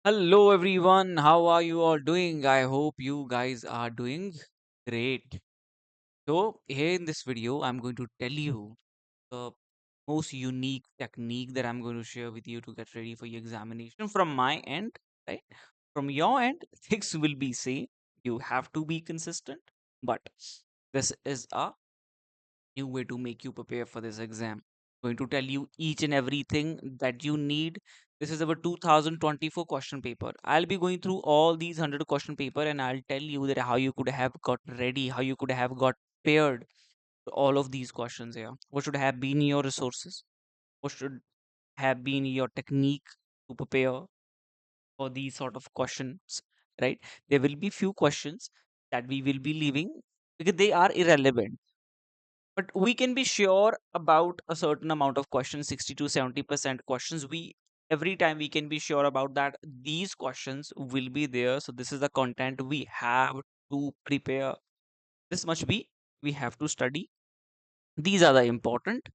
Hello everyone, how are you all doing? I hope you guys are doing great. So, here in this video, I'm going to tell you the most unique technique that I'm going to share with you to get ready for your examination from my end, right? From your end, things will be same. You have to be consistent, but this is a new way to make you prepare for this exam. Going to tell you each and everything that you need. This is our 2024 question paper. I'll be going through all these 100 question paper and I'll tell you that how you could have got ready, how you could have got prepared for all of these questions here. What should have been your resources? What should have been your technique to prepare for these sort of questions, right? There will be few questions that we will be leaving because they are irrelevant, but we can be sure about a certain amount of questions, 60 to 70% questions. We every time we can be sure about that these questions will be there. So this is the content we have to prepare. This much we have to study. These are the important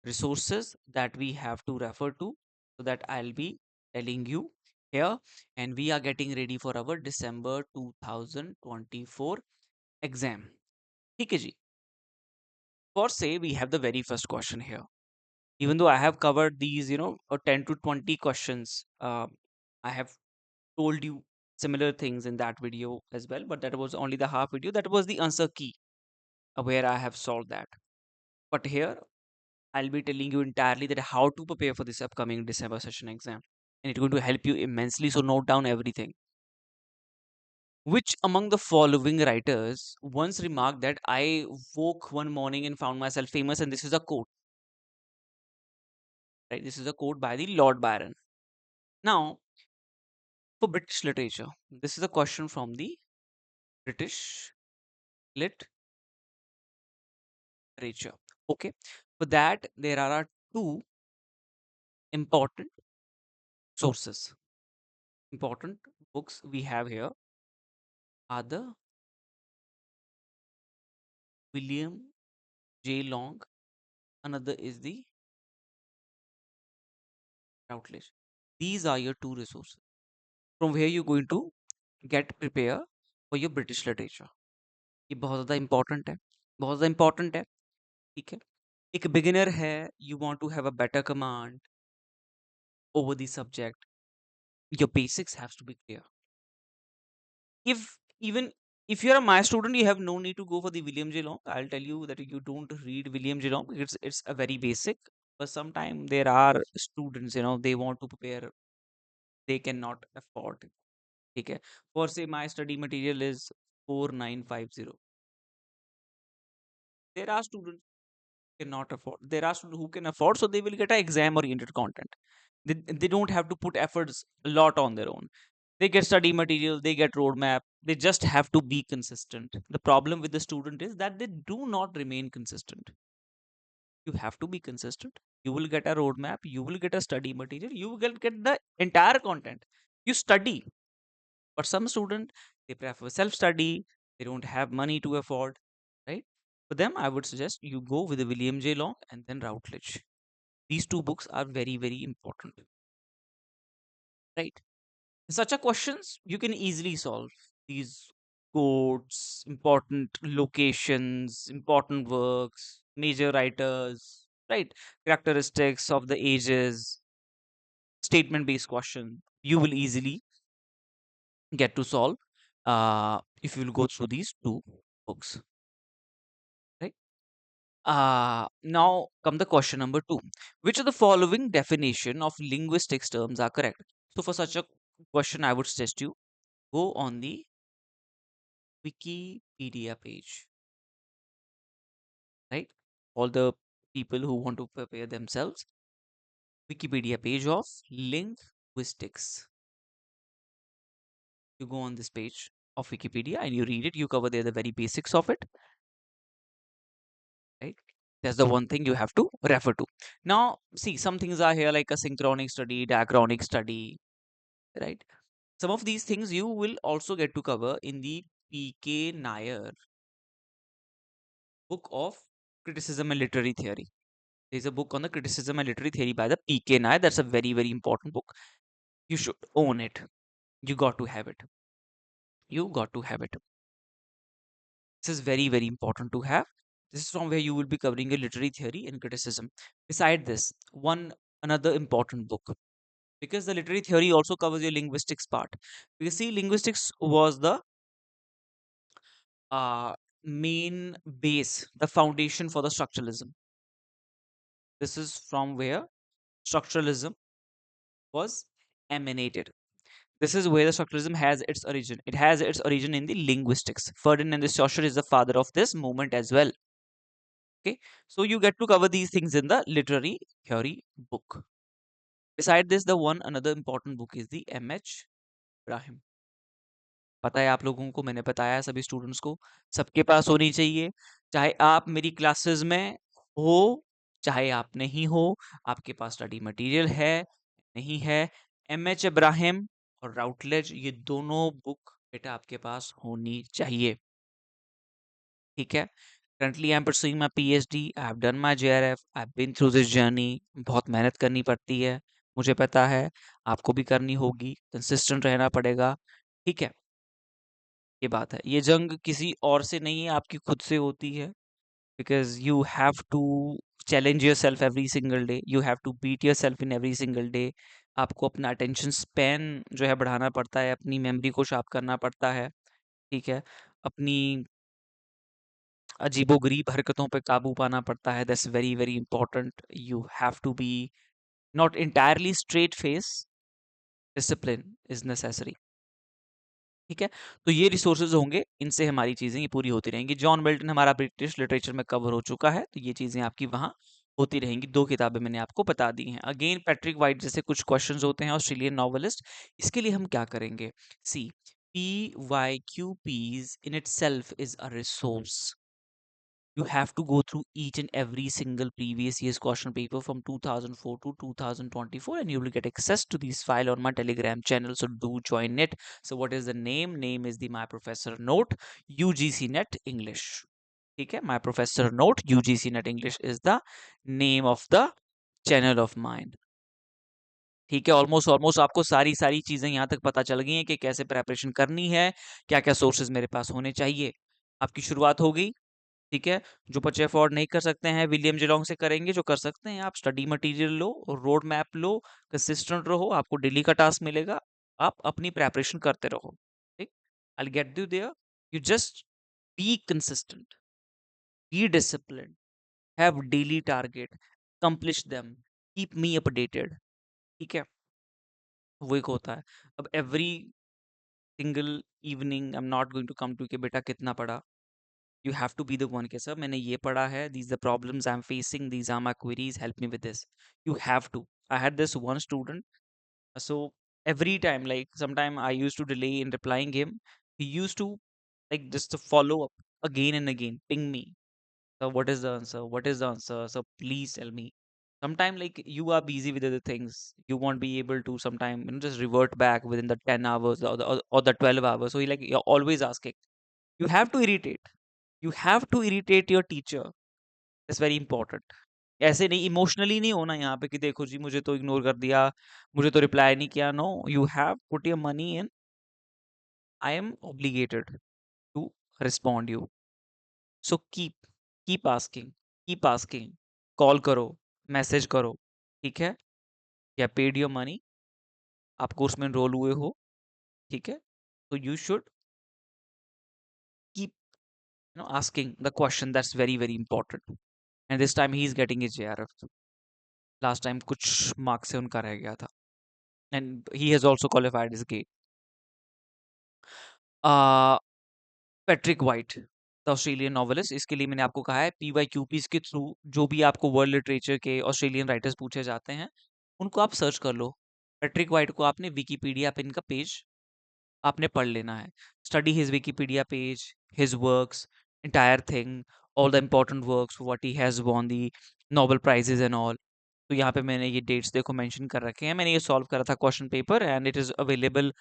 resources that we have to refer to. So that I'll be telling you here, and we are getting ready for our December 2024 exam. ठीक है जी. For say we have the very first question here. Even though I have covered these, 10 to 20 questions, I have told you similar things in that video as well, but that was only the half video. That was the answer key where I have solved that. But here, I'll be telling you entirely that how to prepare for this upcoming December session exam. And it's going to help you immensely. So note down everything. Which among the following writers once remarked that I woke one morning and found myself famous? And this is a quote, right? This is a quote by the Lord Byron. Now, for British literature, this is a question from the British literature. Okay. For that, there are two important sources. Important books we have here are the William J. Long. Another is the Routledge. These are your two resources from where you're going to get prepare for your British literature. ये बहुत ज़्यादा important है, बहुत ज़्यादा important है. ठीक है. एक beginner है, you want to have a better command over the subject. Your basics has to be clear. If even if you're a my student, you have no need to go for the William J. Long. I'll tell you that you don't read William J. Long. It's a very basic. But sometimes there are students, they want to prepare, they cannot afford it. Okay. For say my study material is 4950. There are students who cannot afford. There are students who can afford, so they will get a exam oriented content. They don't have to put efforts a lot on their own. They get study material, they get roadmap, they just have to be consistent. The problem with the student is that they do not remain consistent. You have to be consistent. You will get a roadmap, you will get a study material, you will get the entire content. You study. But some student, they prefer self study, they don't have money to afford, right? For them, I would suggest you go with the William J. Long and then Routledge. These two books are very, very important, right? Such a questions you can easily solve. These quotes, important locations, important works, major writers, right? Characteristics of the ages, statement based question. You will easily get to solve if you will go through these two books, right? Now come the question number two. Which of the following definition of linguistics terms are correct? So for such a question, I would suggest you go on the Wikipedia page, right? All the people who want to prepare themselves, Wikipedia page of linguistics. You go on this page of Wikipedia and you read it, you cover there the very basics of it, right? That's the one thing you have to refer to. Now, see, some things are here like a synchronic study, diachronic study, right? Some of these things you will also get to cover in the P.K. Nair book of criticism and literary theory. There's a book on the criticism and literary theory by the P.K. Nair. That's a very, very important book. You should own it. You got to have it. You got to have it. This is very, very important to have. This is from where you will be covering your literary theory and criticism. Beside this, one another important book, because the literary theory also covers your linguistics part. Because see, linguistics was the uh, main base, the foundation for the structuralism. This is from where structuralism was emanated. This is where the structuralism has its origin. It has its origin in the linguistics. Ferdinand de Saussure is the father of this movement as well. Okay, so you get to cover these things in the literary theory book. Beside this, the one another important book is the M.H. Ibrahim. पता है आप लोगों को, मैंने बताया सभी students को, सबके पास होनी चाहिए, चाहे आप मेरी क्लासेस में हो, चाहे आप नहीं हो, आपके पास स्टडी मटेरियल है नहीं है, M.H. इब्राहिम और राउटलेज, ये दोनों बुक बेटा आपके पास होनी चाहिए। ठीक है, currently I am pursuing my PhD, I have done my JRF, I have been through this journey. बहुत मेहनत करनी पड़ती है, मुझे पता है, आपको भी करनी होगी, कंसिस्टेंट रहना पड़ेगा। ठीक है, ये बात है, ये जंग किसी और से नहीं है, आपकी खुद से होती है। Because you have to challenge yourself every single day, you have to beat yourself in every single day. आपको अपना अटेंशन स्पैन जो है बढ़ाना पड़ता है, अपनी मेमोरी को शार्प करना पड़ता है। ठीक है, अपनी अजीबोगरीब हरकतों पे काबू पाना पड़ता है। That's very very important. You have to be not entirely straight face, discipline is necessary. ठीक है, तो ये रिसोर्सेज होंगे, इनसे हमारी चीजें ये पूरी होती रहेंगी। जॉन मिल्टन हमारा ब्रिटिश लिटरेचर में कवर हो चुका है, तो ये चीजें आपकी वहां होती रहेंगी। 2 किताबें मैंने आपको बता दी हैं। अगेन पैट्रिक वाइट जैसे कुछ क्वेश्चंस होते हैं, ऑस्ट्रेलियन नॉवेलिस्ट। इसके लिए हम क्या करेंगे? सी, PYQPs in itself is a resource. You have to go through each and every single previous year's question paper from 2004 to 2024, and you will get access to this file on my Telegram channel, so do join it. So what is the name? Name is the My Professor Note UGC Net English. ठीक है, My Professor Note UGC Net English is the name of the channel of mine. ठीक है, almost almost आपको सारी सारी चीजें यहाँ तक पता चल गई हैं कि कैसे प्रेपरेशन करनी है, क्या क्या सोर्सेज मेरे पास होने चाहिए। आपकी शुरुआत हो गई। ठीक है, जो बच्चे अफोर्ड नहीं कर सकते हैं विलियम जेलोंग से करेंगे, जो कर सकते हैं आप स्टडी मटेरियल लो, रोड मैप लो, कंसिस्टेंट रहो, आपको डेली का टास्क मिलेगा, आप अपनी प्रेपरेशन करते रहो। ठीक, I will get you there. You just be consistent, be discipline, have daily target, accomplish them, keep me updated. ठीक है, वो एक होता है। अब every single evening I am not going to come to कि बेटा कितना पढ़ा। You have to be the one के सर मैंने ये पढ़ा है, these are the problems I'm facing, these are my queries, help me with this. You have to. I had this one student, so every time, like sometime I used to delay in replying him, he used to like just to follow up again and again, ping me. So what is the answer? What is the answer? So please tell me. Sometime like you are busy with other things, you won't be able to sometime just revert back within the 10 hours or the 12 hours. So he like you're always asking. You have to irritate. You have to irritate your teacher. It's very important. ऐसे नहीं emotionally नहीं होना यहाँ पे कि देखो जी मुझे तो इग्नोर कर दिया, मुझे तो रिप्लाई नहीं किया। No, you have put your money in, I am obligated to respond you. So keep asking, call करो, मैसेज करो। ठीक है, या पेड योर मनी, आप कोर्स में एनरोल हुए हो। ठीक है, तो you should keep asking the question. That's very very important. And this time he is getting his JRF. Last time कुछ मार्क्स से उनका रह गया था, and he has also qualified is get. Patrick white the Australian novelist, इसके लिए मैंने आपको कहा है PYQPs के थ्रू जो भी आपको वर्ल्ड लिटरेचर के ऑस्ट्रेलियन राइटर्स पूछे जाते हैं उनको आप सर्च कर लो। पैट्रिक वाइट को आपने विकीपीडिया पे इनका पेज आपने पढ़ लेना है। Study his Wikipedia page, his works, entire thing, all the important works, what he has won the Nobel prizes and all. तो यहाँ पे मैंने ये डेट्स देखो मेंशन कर रखे हैं। मैंने ये सॉल्व करा था question paper, and it is available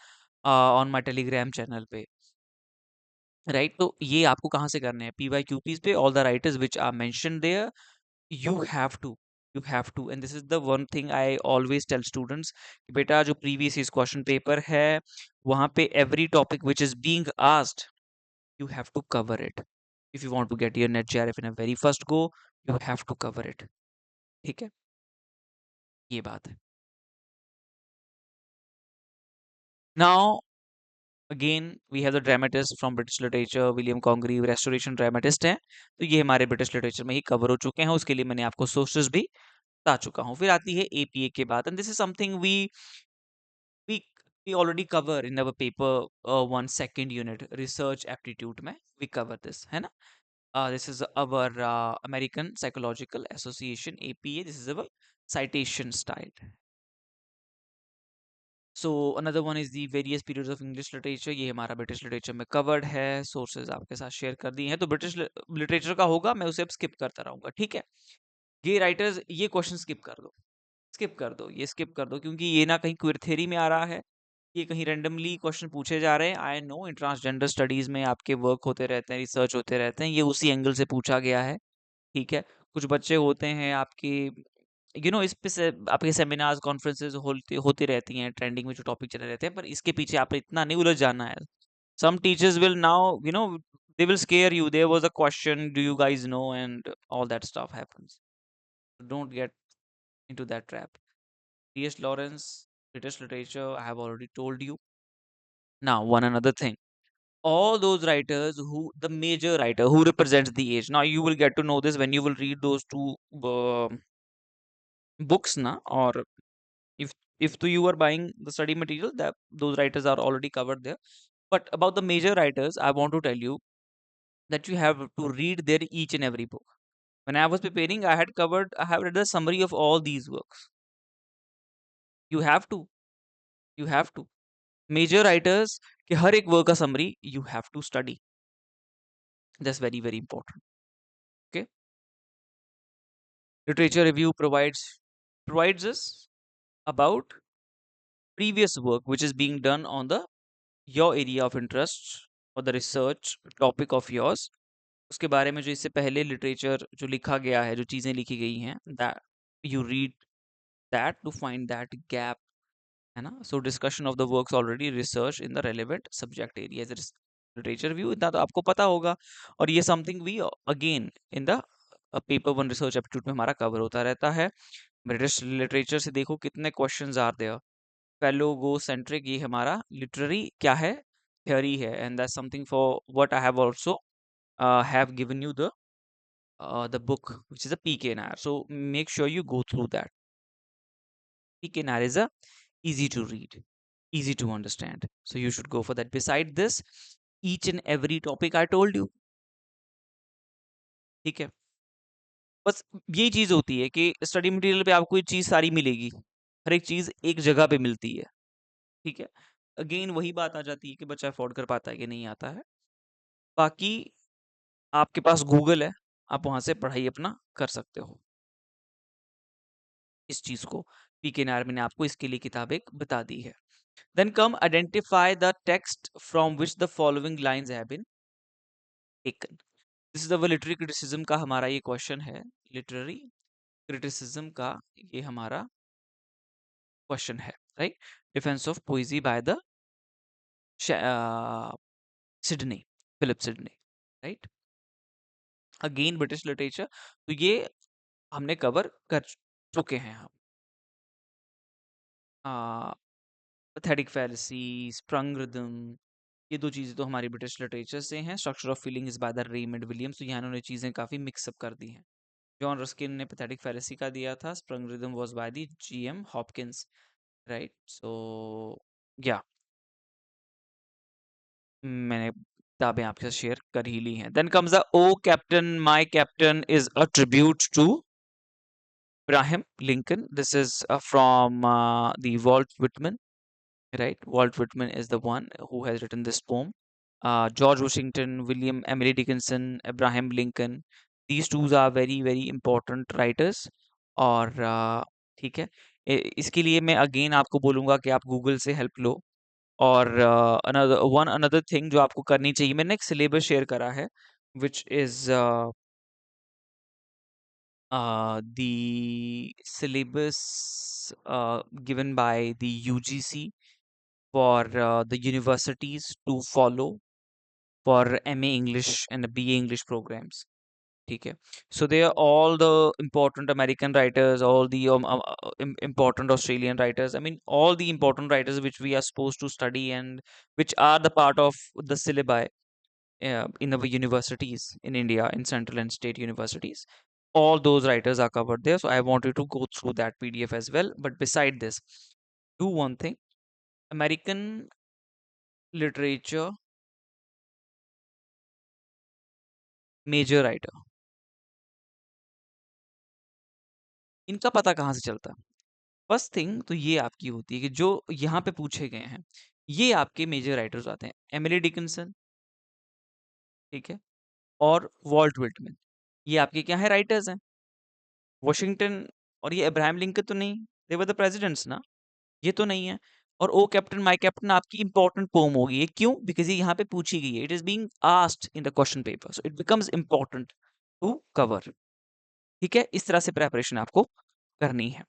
on my Telegram channel पे। राइट, तो ये आपको कहाँ से करने हैं? PYQPs पे, all the writers which are mention there, you have to You have to, and this is the one thing I always tell students, beta जो previous is question paper है वहां पे every topic which is being asked you have to cover it. If you want to get your net JRF in a very first go, you have to cover it. ठीक है, ये बात है. Now again we have the dramatist from British literature, William Congreve, restoration dramatist है, तो ये हमारे British literature में ही कवर हो चुके हैं. उसके लिए मैंने आपको सोर्सेज भी बता चुका हूँ. फिर आती है APA के बाद, and this is something we we already cover in our paper 1 second unit research aptitude में we cover this है ना. This is our American Psychological Association APA. This is our citation style. So another one is the various periods of English literature. ये हमारा British literature में covered है. Sources आपके साथ share कर दिए हैं. तो British literature का होगा, मैं उसे अब skip करता रहूंगा. ठीक है, ये writers ये question skip कर दो, skip कर दो, ये skip कर दो, क्योंकि ये ना कहीं queer theory में आ रहा है, ये कहीं रेंडमली क्वेश्चन पूछे जा रहे हैं. I know in transgender studies में आपके वर्क होते रहते हैं, रिसर्च होते रहते हैं, ये उसी एंगल से पूछा गया है. ठीक है, कुछ बच्चे होते हैं आपके इस पे से आपके सेमिनार्स कॉन्फ्रेंसेज होते होती रहती हैं, ट्रेंडिंग में जो टॉपिक चले रहते हैं, पर इसके पीछे आपने इतना नहीं उलझ जाना है. Some teachers will now they will scare you, there was a question, do you guys know, and all that stuff happens. Don't get into that trap. TS Lawrence, British literature, I have already told you. Now, one another thing. All those writers who, the major writer who represents the age. Now, you will get to know this when you will read those two books, na. Or if you are buying the study material, that those writers are already covered there. But about the major writers, I want to tell you that you have to read their each and every book. When I was preparing, I have read the summary of all these works. You have to, you have to. Major writers के हर एक work का summary you have to study. That's very very important. Okay. Literature review provides us about previous work which is being done on the your area of interest or the research topic of yours. उसके बारे में जो इससे पहले literature जो लिखा गया है, जो चीजें लिखी गई हैं, that you read that to find that gap, है ना. So discussion of the works already research in the relevant subject areas. Literature review इतना तो आपको पता होगा, और ये something we again in the paper 1 research aptitude में हमारा कवर होता रहता है. ब्रिटिश लिटरेचर से देखो कितने क्वेश्चंस आर देयर. फेलोगो सेंट्रिक, ये हमारा लिटरेरी क्या है, थ्योरी है, and that's something for what I have also have given you the book which is a PKNR. So make sure you go through that. PKNR is a easy to read, easy to understand, so you should go for that. Beside this, each and every topic I told you, ठीक है. बस यही चीज होती है कि study material पे आपको ये चीज सारी मिलेगी, हर एक चीज एक जगह पे मिलती है. ठीक है, अगेन वही बात आ जाती है कि बच्चा अफोर्ड कर पाता है कि नहीं आता है. बाकी आपके पास गूगल है, आप वहां से पढ़ाई अपना कर सकते हो. इस चीज को पीके नायर ने आपको इसके लिए किताब एक बता दी है. Then come identify the text from which the following lines have been taken. This is the literary criticism का हमारा ये क्वेश्चन है. लिटरेरी क्रिटिसिज्म का ये हमारा क्वेश्चन है, right. Defence of poesy by the Sidney, Philip Sidney, right. Again British literature, तो ये हमने कवर कर चुके हैं हम. पैथेटिक फैलेसी, स्प्रंग रिदम, ये दो चीजें तो हमारी ब्रिटिश लिटरेचर से हैं. Structure of feeling is by the Raymond Williams, तो यहाँ इन्होंने चीजें काफी मिक्सअप कर दी हैं. जॉन रस्किन ने पैथेटिक फैलेसी का दिया था. Sprung rhythm was by the GM Hopkins, right. So या मैंने किताबें आपके साथ शेयर कर ही ली हैं. Then comes the O captain my captain is a tribute to Abraham Lincoln. This is from the Walt Whitman, right. Walt Whitman is the one who has written this poem. George Washington, William Emily Dickinson, Abraham Lincoln, these two are very very important writers. और ठीक है, इसके लिए मैं again आपको बोलूंगा कि आप गूगल से हेल्प लो. और अनदर थिंग जो आपको करनी चाहिए, मैंने एक सिलेबस शेयर करा है which is the syllabus given by the UGC for the universities to follow for MA English and BA English programs. ठीक है. So they are all the important American writers, all the important Australian writers. I mean, all the important writers which we are supposed to study and which are the part of the syllabi in our universities in India, in central and state universities. All those writers are covered there. So I want you to go through that PDF as well. But beside this, do one thing: American literature major writer. इनका पता कहाँ से चलता है? First thing तो ये आपकी होती है कि जो यहाँ पे पूछे गए हैं, ये आपके मेजर राइटर्स आते हैं। एमिली डिकिंसन, ठीक है, और वॉल्ट विटमैन, ये आपके क्या है, राइटर्स हैं। वॉशिंगटन और ये अब्राहम लिंकन तो नहीं, दे वर द प्रेसिडेंट्स ना, ये तो नहीं है। और ओ कैप्टन माय कैप्टन आपकी इंपॉर्टेंट पोम होगी, ये क्यों? बिकॉज ये यहाँ पे पूछी गई है, it is being asked in the question paper, so it becomes important to cover. ठीक है, इस तरह से प्रेपरेशन आपको करनी है।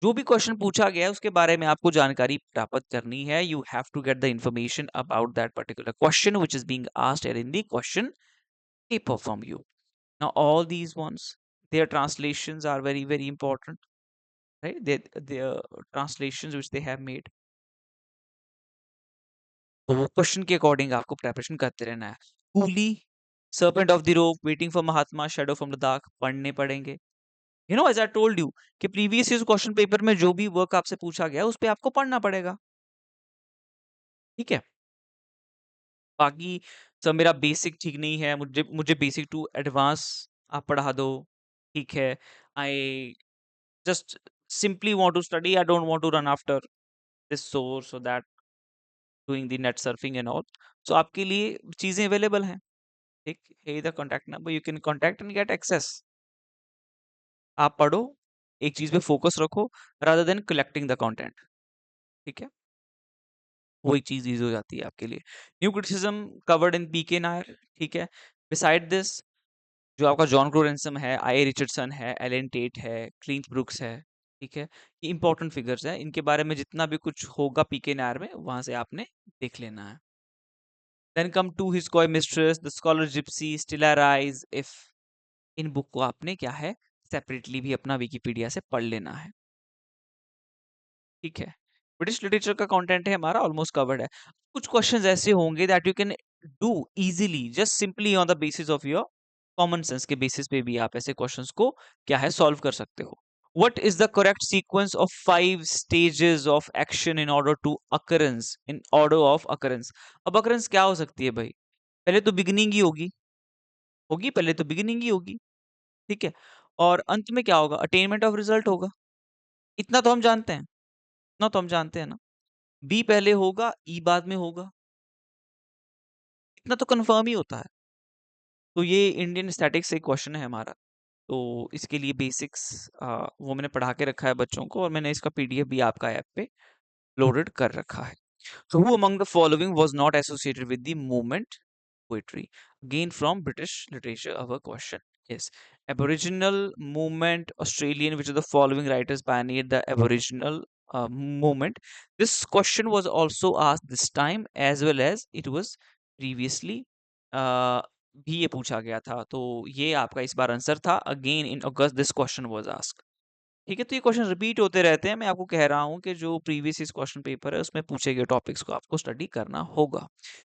जो भी क्वेश्चन पूछा गया है उसके बारे में आपको जानकारी प्राप्त करनी है। You have to get the information about that particular question which is being asked in the question paper from you. Now all these ones, their translations are very very important, right? Their translations which they have made, तो वो question के according आपको preparation करते रहना है। Coolie, serpent of the rope, waiting for Mahatma, shadow from the dark पढ़ने पड़ेंगे। You know, as I told you कि प्रीवियस ईयर क्वेश्चन पेपर में जो भी वर्क आपसे पूछा गया उस पे आपको पढ़ना पड़ेगा। ठीक है, बाकी सब मेरा बेसिक ठीक नहीं है, मुझे मुझे बेसिक टू एडवांस आप पढ़ा दो। ठीक है, I just simply want to study, I don't want to run after this source or that, doing the net surfing and all. So आपके लिए चीजें अवेलेबल हैं। ठीक, hey the contact number, you can contact and get access। आप पढ़ो, एक चीज पे फोकस रखो rather than collecting the content। ठीक है, वही चीज इजी हो जाती है आपके लिए। न्यू क्रिटिसिज्म कवर्ड इन पीके नायर। ठीक है, बिसाइड दिस जो आपका जॉन क्लोरेंसम है, आई रिचर्डसन है, एलन टेट है, क्लिंट ब्रुक्स है। ठीक है, ये इंपॉर्टेंट फिगर्स हैं, इनके बारे में जितना भी कुछ होगा पीके नायर में वहां से आपने देख लेना है। Then come to his coy mistress, the scholar gypsy, still rise if, इन बुक को आपने क्या है, सेपरेटली भी अपना विकिपीडिया से पढ़ लेना है। ठीक है, ब्रिटिश लिटरेचर का कंटेंट है हमारा ऑलमोस्ट कवर्ड है। कुछ क्वेश्चंस ऐसे होंगे that you can do easily just simply on the basis of your common sense के बेसिस पे भी आप ऐसे क्वेश्चंस को क्या है सॉल्व कर सकते हो। What is the correct sequence of 5 stages of action in order to occurrence, in order of occurrence? अब अकरेंस क्या हो सकती है भाई? पहले तो बिगिनिंग ही होगी, होगी पहले तो बिगिनिंग ही होगी। ठीक है, और अंत में क्या होगा? अटेनमेंट ऑफ रिजल्ट होगा। इतना तो हम जानते हैं, इतना तो हम जानते हैं ना। बी पहले होगा, ई बाद में होगा, इतना तो कंफर्म ही होता है। तो ये इंडियन स्टैटिक्स से क्वेश्चन है हमारा, तो इसके लिए बेसिक्स वो मैंने पढ़ा के रखा है बच्चों को, और मैंने इसका पीडीएफ भी आपका ऐप पे लोडेड कर रखा है। So who among the following was not associated with the movement poetry? Again from British literature, our question is Aboriginal movement, Australian, which of the following writers pioneered the Aboriginal movement? This question was also asked this time as well as it was previously भी ये पूछा गया था, तो ये आपका इस बार answer था। Again in August this question was asked. ठीक है, तो ये क्वेश्चन रिपीट होते रहते हैं। मैं आपको कह रहा हूँ कि जो प्रीवियस इस क्वेश्चन पेपर है उसमें पूछे गए टॉपिक्स को आपको स्टडी करना होगा।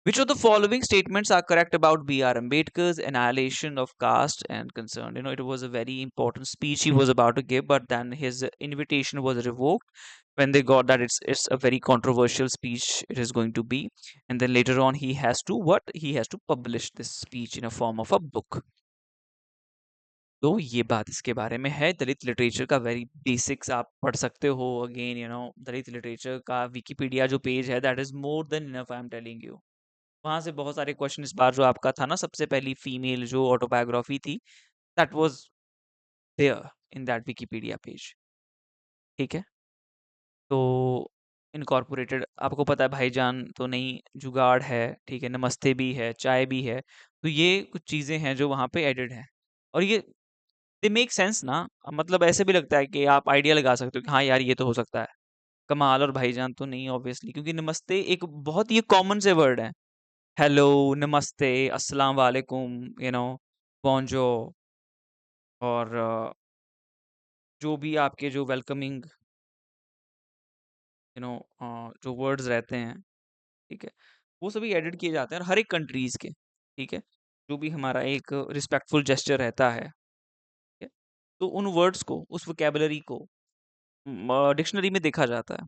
Which of the following statements are correct about B.R. Ambedkar's annihilation of caste and concern? You know, it was a very important speech he was about to give, but then his invitation was revoked when they got that it's a very controversial speech it is going to be, and then later on he has to what? He has to publish this speech in a form of a book. तो ये बात इसके बारे में है। दलित literature का very basics आप पढ़ सकते हो। Again you know, Dalit literature का विकिपीडिया जो पेज है that is more than enough, I am telling you. वहां से बहुत सारे क्वेश्चन, इस बार जो आपका था ना सबसे पहली फीमेल जो ऑटोबायोग्राफी थी, that was there in that Wikipedia page. ठीक है, तो इनकॉर्पोरेटेड आपको पता है, भाईजान तो नहीं, जुगाड़ है, ठीक है, नमस्ते भी है, चाय भी है, तो ये कुछ चीजें हैं जो वहां पे एडेड हैं। और ये दे मेक सेंस ना। मतलब ऐसे भी लगता है कि आप आइडिया लगा सकते हो कि हाँ यार ये तो हो सकता है। कमाल और भाईजान तो नहीं ऑब्वियसली, क्योंकि नमस्ते एक बहुत ही कॉमन से वर्ड है। हेलो, नमस्ते, अस्सलाम वालेकुम, बोंजो, और जो भी आपके जो वेलकमिंग यू नो जो वर्ड्स रहते हैं, ठीक है, वो सभी एडिट किए जाते हैं और हर एक कंट्रीज के, ठीक है, जो भी हमारा एक रिस्पेक्टफुल जेस्चर रहता है, ठीक है, तो उन वर्ड्स को, उस वोकेबलरी को डिक्शनरी में देखा जाता है।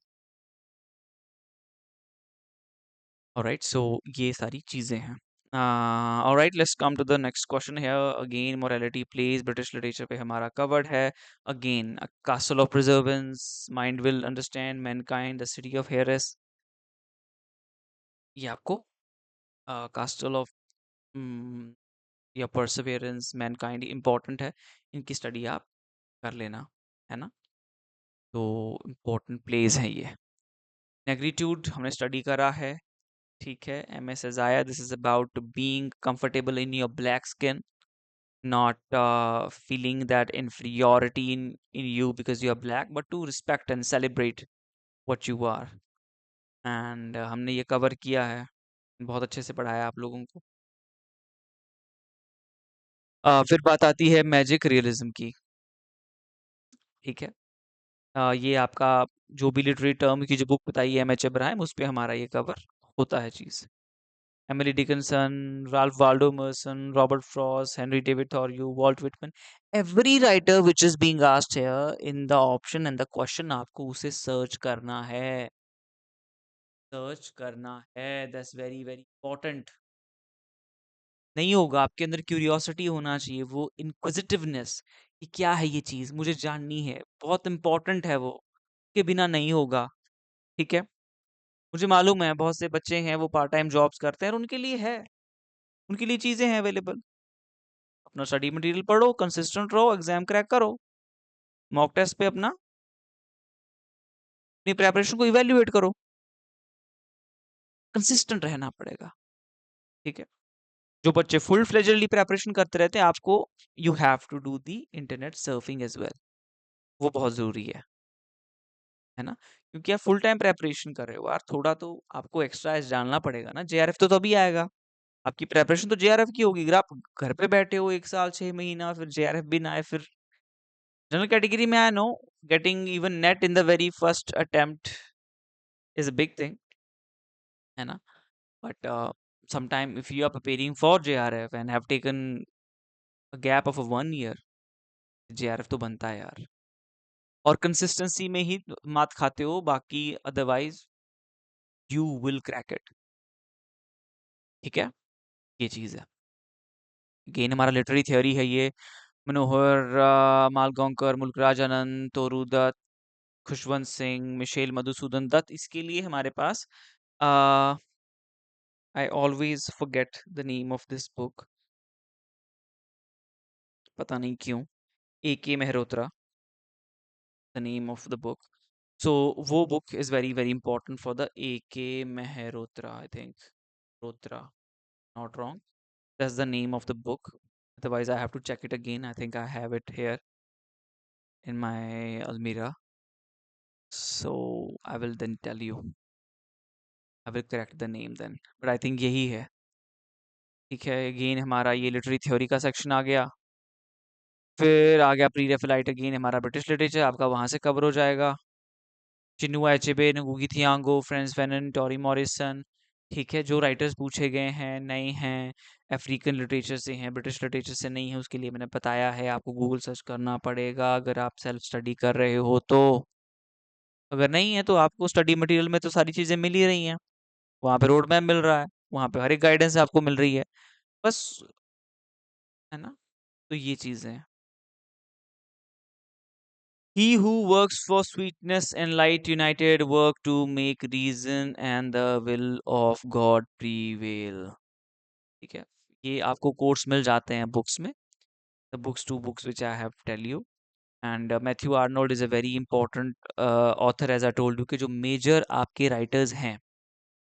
ऑलराइट, सो ये सारी चीजें हैं। Alright, let's come to the next question है। Again morality plays British literature पे हमारा कवर्ड है। Again castle of perseverance, mind will understand, mankind, the city of heirs. ये आपको कास्टल ऑफ या परसेवेरेंस, मैनकाइंड इम्पोर्टेंट है, इनकी स्टडी आप कर लेना, है ना। तो इम्पोर्टेंट प्लेस हैं ये। नेग्रीट्यूड हमने स्टडी करा है, ठीक है। एम एस एजाया, this is about being comfortable in your black skin, not feeling that inferiority in you because you are black, but to respect and celebrate what you are. And हमने ये cover किया है, बहुत अच्छे से पढ़ाया आप लोगों को। फिर बात आती है मैजिक रियलिज्म की, ठीक है। ये आपका जो भी लिटरेरी टर्म की जो बुक बताई है एम एच इब्राहिम, उस पे हमारा ये कवर होता है चीज़। Emily Dickinson, Ralph Waldo Emerson, Robert Frost, Henry David Thoreau, Walt Whitman, every writer which is being asked here in the option and the question, आपको उसे सर्च करना है, सर्च करना है, दैट्स वेरी वेरी इंपॉर्टेंट। नहीं होगा, आपके अंदर क्यूरियोसिटी होना चाहिए, वो इंक्विजिटिवनेस कि क्या है ये चीज, मुझे जाननी है, बहुत इंपॉर्टेंट है वो, के बिना नहीं होगा, ठीक है। मुझे मालूम है बहुत से बच्चे हैं वो पार्ट टाइम जॉब्स करते हैं और उनके लिए है, उनके लिए चीजें हैं अवेलेबल। अपना स्टडी मटेरियल पढ़ो, कंसिस्टेंट रहो, एग्जाम क्रैक करो, मॉक टेस्ट पे अपना अपनी प्रेपरेशन को इवेल्युएट करो, कंसिस्टेंट रहना पड़ेगा, ठीक है। जो बच्चे फुल फ्लेजरली प्रेपरेशन करते रहते हैं, आपको you have to do the internet surfing as well, वो बहुत जरूरी है ना। क्योंकि आप फुल टाइम प्रेपरेशन कर रहे हो यार, थोड़ा तो आपको एक्स्ट्रा जानना पड़ेगा ना। जेआरएफ तो तभी आएगा, आपकी प्रेपरेशन तो जेआरएफ की होगी। अगर आप घर पे बैठे हो 1 साल 6 महीना, फिर जेआरएफ भी ना आए, फिर जनरल कैटेगरी में आए, no, getting even NET in the very first attempt is a big thing, है ना। But sometime if you are preparing for JRF and have taken a gap of a 1 year, JRF तो बनता है यार। और consistency में ही मात खाते हो, बाकी otherwise you will crack it, ठीक है। ये चीज है। गेन हमारा लिटरेरी थियोरी है ये। मनोहर मालगांवकर, मुल्कराज आनंद, तोरू दत्त, खुशवंत सिंह, मिशेल मधुसूदन दत्त, इसके लिए हमारे पास I always forget the name of this book, पता नहीं क्यों, ए के Mehrotra, the name of the book. So वो book is very very important for the A.K. Mehrotra, I think. Rotra, not wrong. That's the name of the book. Otherwise, I have to check it again. I think I have it here in my Almira. So I will then tell you. I will correct the name then. But I think यही है, ठीक है। Again हमारा ये literary theory का section आ गया। फिर आ गया प्री रेफिलाइट, अगेन हमारा ब्रिटिश लिटरेचर आपका वहां से कवर हो जाएगा। चिनुआ एचेबे, ngugi थियांगो, फ्रेंस फैनन, टॉरी मॉरिसन, ठीक है। जो राइटर्स पूछे गए हैं नए हैं, अफ्रीकन लिटरेचर से हैं, ब्रिटिश लिटरेचर से नहीं है, उसके लिए मैंने बताया है आपको गूगल सर्च करना पड़ेगा अगर आप सेल्फ स्टडी कर रहे हो तो। अगर नहीं है तो आपको स्टडी मटेरियल में तो सारी चीज़ें मिल ही रही हैं, वहाँ पे रोड मैप मिल रहा है, वहाँ पे हर एक गाइडेंस आपको मिल रही है, बस, है ना। तो ये चीज़ें हैं। He who works for sweetness and light united work to make reason and the will of God prevail. ठीक है, ये आपको कोर्स मिल जाते हैं बुक्स में, the books, two books which I have tell you. And Matthew Arnold is a very important author, as I told you, कि जो major आपके राइटर्स हैं,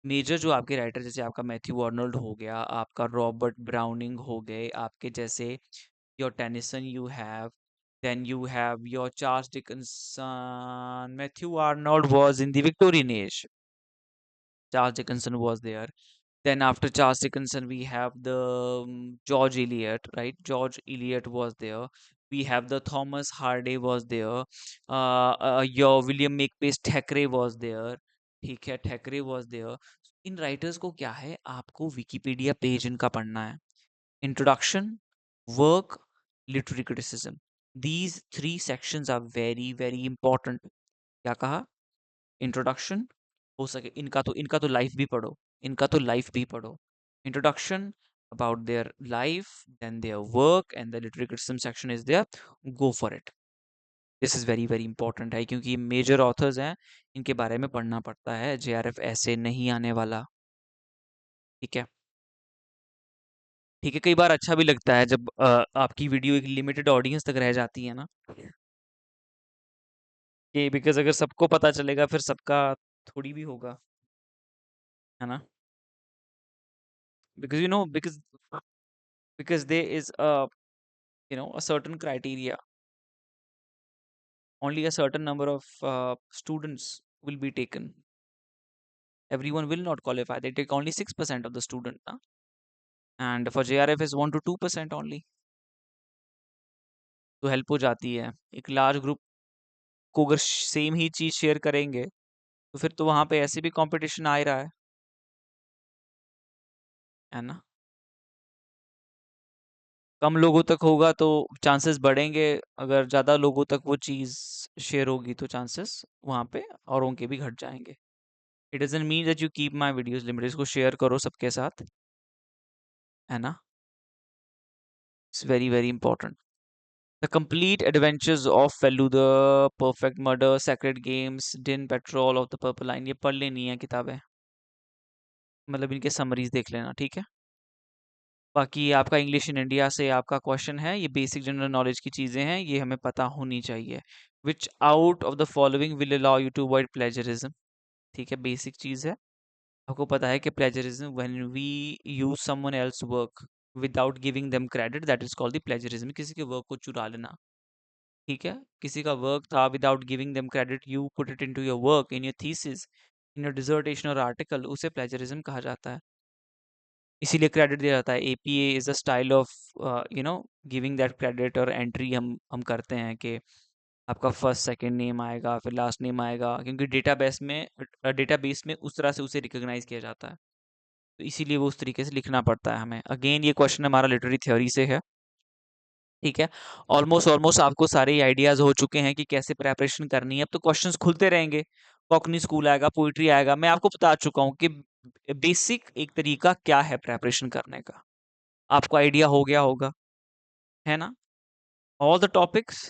मेजर जो आपके राइटर, जैसे आपका मैथ्यू आर्नोल्ड हो गया, आपका रॉबर्ट ब्राउनिंग हो गए, आपके जैसे your Tennyson you have, Then you have your Charles Dickinson. Matthew Arnold was in the Victorian age. Charles Dickinson was there. Then after Charles Dickinson, we have the George Eliot, right? George Eliot was there. We have the Thomas Hardy was there. Your William Makepeace Thackeray was there. ठीक है, Thackeray was there. In writers को क्या है, आपको Wikipedia page इनका पढ़ना है. Introduction, work, literary criticism. These three sections are very very important. क्या कहा? इंट्रोडक्शन, हो सके इनका तो लाइफ भी पढ़ो, इनका तो लाइफ भी पढ़ो. Introduction about their life, then their work and the literary criticism section is there. Go for it. This is very very important है, क्योंकि ये मेजर ऑथर्स हैं, इनके बारे में पढ़ना पड़ता है. जेआरएफ ऐसे नहीं आने वाला. ठीक है. ठीक है, कई बार अच्छा भी लगता है जब आपकी वीडियो एक लिमिटेड ऑडियंस तक रह जाती है ना, कि बिकॉज अगर सबको पता चलेगा फिर सबका थोड़ी भी होगा, है ना. Because because there is a certain criteria. Only a certain number of students will be taken. Everyone will not qualify. They take only 6% of the student, na? And for JRF is 1 to 2% only. तो help हो जाती है. एक large group को अगर same ही चीज share करेंगे तो फिर तो वहां पे ऐसे भी कंपटीशन आ ही रहा है ना. कम लोगों तक होगा तो चांसेस बढ़ेंगे. अगर ज्यादा लोगों तक वो चीज शेयर होगी तो चांसेस वहां पे औरों के भी घट जाएंगे. It doesn't mean that you keep my videos limited. इसको शेयर करो सबके साथ, है ना. It's very very important. The complete adventures of Feluda, perfect murder, secret games, din petrol of the purple line, ये पढ़ लेनी है किताबें. मतलब इनके समरीज देख लेना, ठीक है. बाकी आपका इंग्लिश इन इंडिया से आपका क्वेश्चन है, ये बेसिक जनरल नॉलेज की चीजें हैं, ये हमें पता होनी चाहिए. Which out of the following will allow you to avoid plagiarism. ठीक है, बेसिक चीज है. आपको पता है कि plagiarism, when we use someone else work without giving them credit, that is called the plagiarism. किसी के वर्क को चुरा लेना. ठीक है, किसी का वर्क था, without giving them credit you put it into your work, in your thesis, in your dissertation और आर्टिकल, उसे प्लेजरिज्म कहा जाता है. इसीलिए क्रेडिट दिया जाता है. APA is the style of giving that credit, और एंट्री हम करते हैं कि आपका फर्स्ट सेकंड नेम आएगा, फिर लास्ट नेम आएगा, क्योंकि डेटाबेस में उस तरह से उसे रिकॉग्नाइज किया जाता है. तो इसीलिए वो उस तरीके से लिखना पड़ता है हमें. अगेन ये क्वेश्चन हमारा लिटरेरी थ्योरी से है. ठीक है. ऑलमोस्ट ऑलमोस्ट आपको सारे आइडियाज हो चुके हैं कि कैसे प्रेपरेशन करनी है. अब तो क्वेश्चंस खुलते रहेंगे. कॉकनी स्कूल आएगा, पोइट्री आएगा. मैं आपको बता चुका हूँ कि बेसिक एक तरीका क्या है प्रेपरेशन करने का. आपको आइडिया हो गया होगा, है ना. All the topics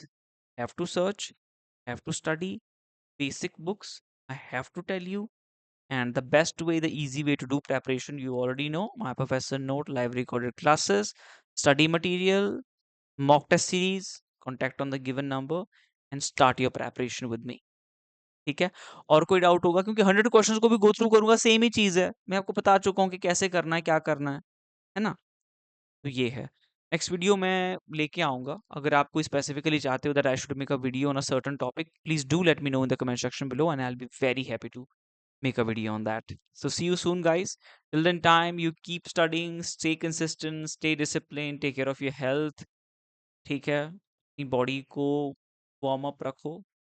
have to search, have to study basic books. I have to tell you. And the best way, the easy way to do preparation, you already know: my professor note, live recorded classes, study material, mock test series. Contact on the given number and start your preparation with me. ठीक है. और कोई doubt होगा, क्योंकि 100 questions को भी go through करूंगा, same ही चीज है. मैं आपको बता चुका हूँ कि कैसे करना है, क्या करना है ना. तो ये है. नेक्स्ट वीडियो मैं लेके आऊंगा. अगर आप कोई स्पेसिफिकली चाहते हो that I should make a video on a certain topic, please do let me know in the comment section below, and I will be very happy to make a video on that. So see you soon, guys. Till then time, you keep studying, stay consistent, stay disciplined, take care of your health. ठीक है. अपनी body को warm up रखो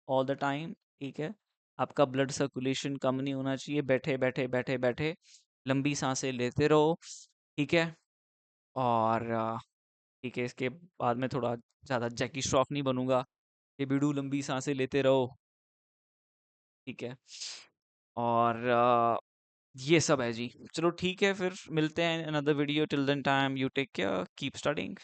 all the time. ठीक है. आपका blood circulation कम नहीं होना चाहिए. बैठे बैठे बैठे बैठे लंबी सांसें लेते रहो. ठीक है. और ठीक है, इसके बाद में थोड़ा ज़्यादा जैकी श्रॉफ नहीं बनूंगा. ये बिडू लंबी सांसें लेते रहो. ठीक है. और ये सब है जी. चलो ठीक है, फिर मिलते हैं in another video. Till then time, you take care, keep studying.